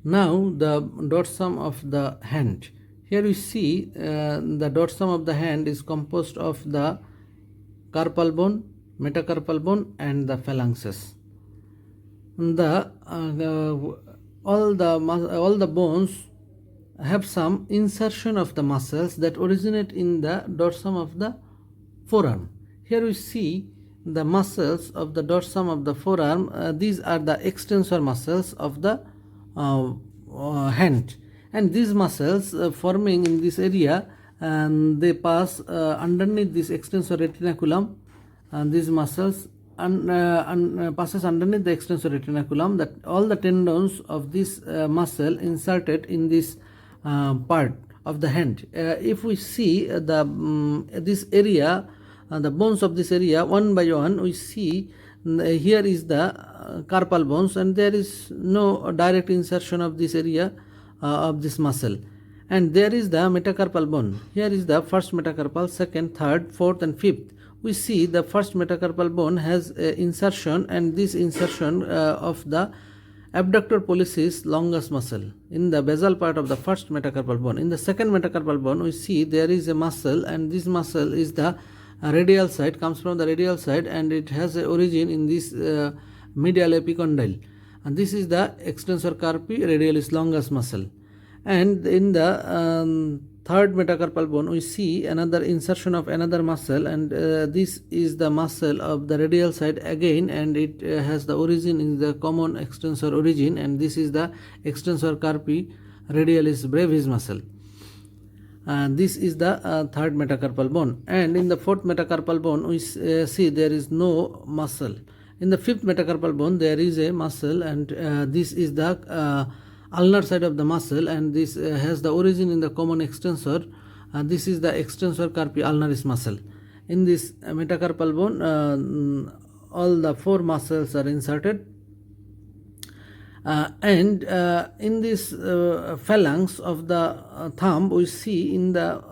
Now the dorsum of the hand. Here we see the dorsum of the hand is composed of the carpal bone, metacarpal bone, and the phalanxes. All the bones have some insertion of the muscles that originate in the dorsum of the forearm. Here we see the muscles of the dorsum of the forearm. These are the extensor muscles of the hand, and these muscles forming in this area, and they pass underneath this extensor retinaculum, and these muscles passes underneath the extensor retinaculum, that all the tendons of this muscle inserted in this part of the hand. If we see this area, the bones of this area one by one, we see here is the carpal bones, and there is no direct insertion of this area of this muscle. And there is the metacarpal bone. Here is the first metacarpal, second, third, fourth, and fifth. We see the first metacarpal bone has insertion, and this insertion of the abductor pollicis longus muscle in the basal part of the first metacarpal bone. In the second metacarpal bone, we see there is a muscle, and this muscle is the radial side, comes from the radial side, and it has a origin in this medial epicondyle, and this is the extensor carpi radialis longus muscle. And in the third metacarpal bone, we see another insertion of another muscle, and this is the muscle of the radial side again, and it has the origin in the common extensor origin, and this is the extensor carpi radialis brevis muscle. This is the third metacarpal bone. And in the fourth metacarpal bone, we see there is no muscle. In the fifth metacarpal bone, there is a muscle, and this is the ulnar side of the muscle, and this has the origin in the common extensor. This is the extensor carpi ulnaris muscle. In this metacarpal bone, all the four muscles are inserted. And in this phalanx of the thumb, we see in the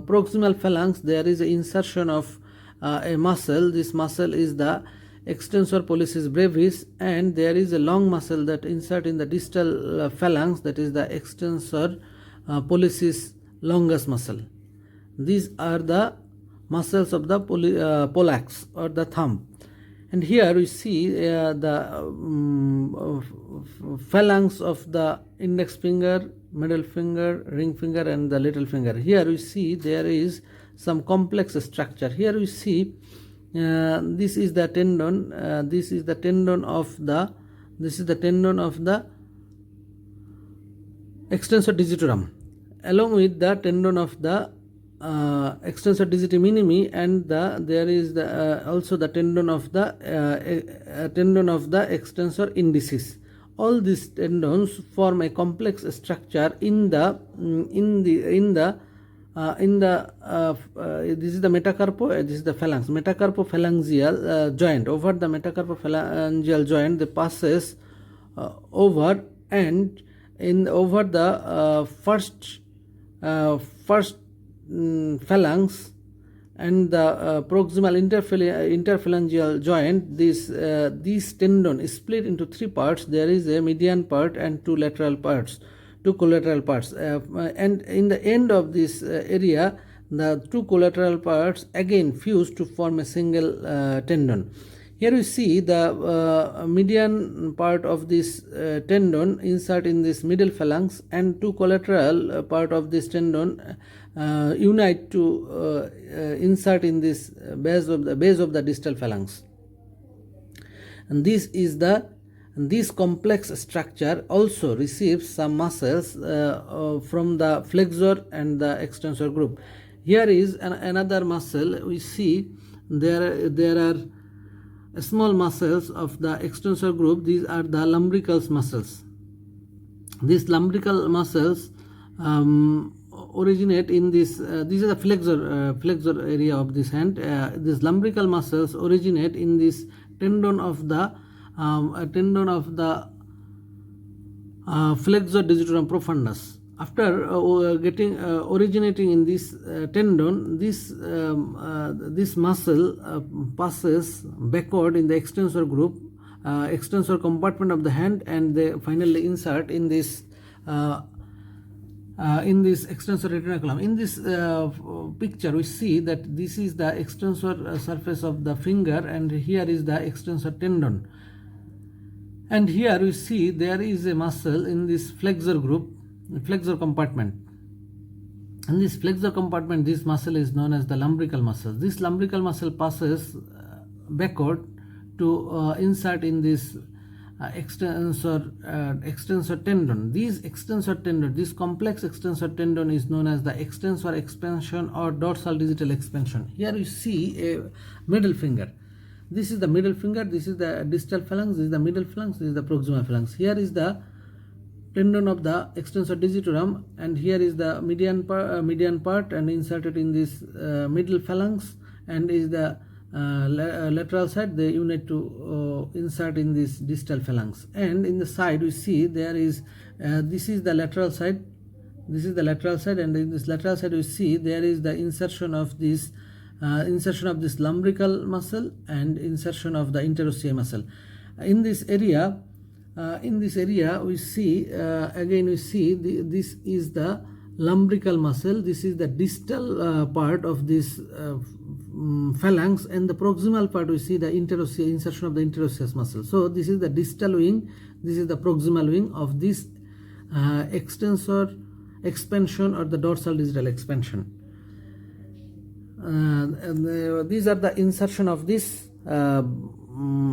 proximal phalanx there is an insertion of a muscle. This muscle is the extensor pollicis brevis, and there is a long muscle that insert in the distal phalanx, that is the extensor pollicis longus muscle. These are the muscles of the pollax or the thumb. And here we see the phalanx of the index finger, middle finger, ring finger, and the little finger. Here we see there is some complex structure. Here we see this is the tendon. This is the tendon of the extensor digitorum, along with the tendon of the extensor digiti minimi, and there is also the tendon of the extensor indicis. All these tendons form a complex structure in the this is the metacarpo, this is the phalanx, metacarpophalangeal joint. Over the metacarpophalangeal joint, they passes over, and over the first phalanx and the proximal interphalangeal joint, this tendon is split into three parts. There is a median part and two collateral parts. And in the end of this area, the two collateral parts again fuse to form a single tendon. Here we see the median part of this tendon insert in this middle phalanx, and two collateral part of this tendon unite to insert in this base of the distal phalanx. And this complex structure also receives some muscles from the flexor and the extensor group. Here is another muscle. We see there are small muscles of the extensor group. These are the lumbricals muscles. These lumbrical muscles originate in this. This is the flexor area of this hand. These lumbrical muscles originate in this tendon of the flexor digitorum profundus. After originating in this tendon, this muscle passes backward in the extensor group, extensor compartment of the hand, and they finally insert in this in this extensor retinaculum. In this picture, we see that this is the extensor surface of the finger, and here is the extensor tendon. And here we see there is a muscle in this flexor group, flexor compartment. In this flexor compartment, this muscle is known as the lumbrical muscle. This lumbrical muscle passes backward to insert in this extensor tendon. This complex extensor tendon is known as the extensor expansion or dorsal digital expansion. Here you see a middle finger. This is the middle finger, this is the distal phalanx, this is the middle phalanx, this is the proximal phalanx. Here is the tendon of the extensor digitorum, and here is the median part, and inserted in this middle phalanx, and is the lateral side. They unite to insert in this distal phalanx. And in the side we see there is this is the lateral side, and in this lateral side we see there is the insertion of this lumbrical muscle and insertion of the interosseous muscle. In this area we see this is the lumbrical muscle, this is the distal part of this phalanx, and the proximal part we see the insertion of the interosseous muscle. So this is the distal wing, this is the proximal wing of this extensor expansion or the dorsal digital expansion. These are the insertion of this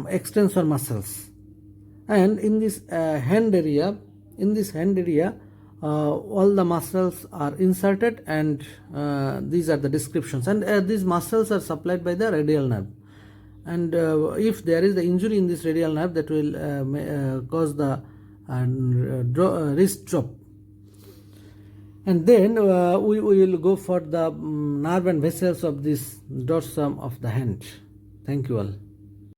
extensor muscles. And in this hand area, all the muscles are inserted, and these are the descriptions. And these muscles are supplied by the radial nerve. And if there is the injury in this radial nerve, that will cause the wrist drop. And then we will go for the nerve and vessels of this dorsum of the hand. Thank you all.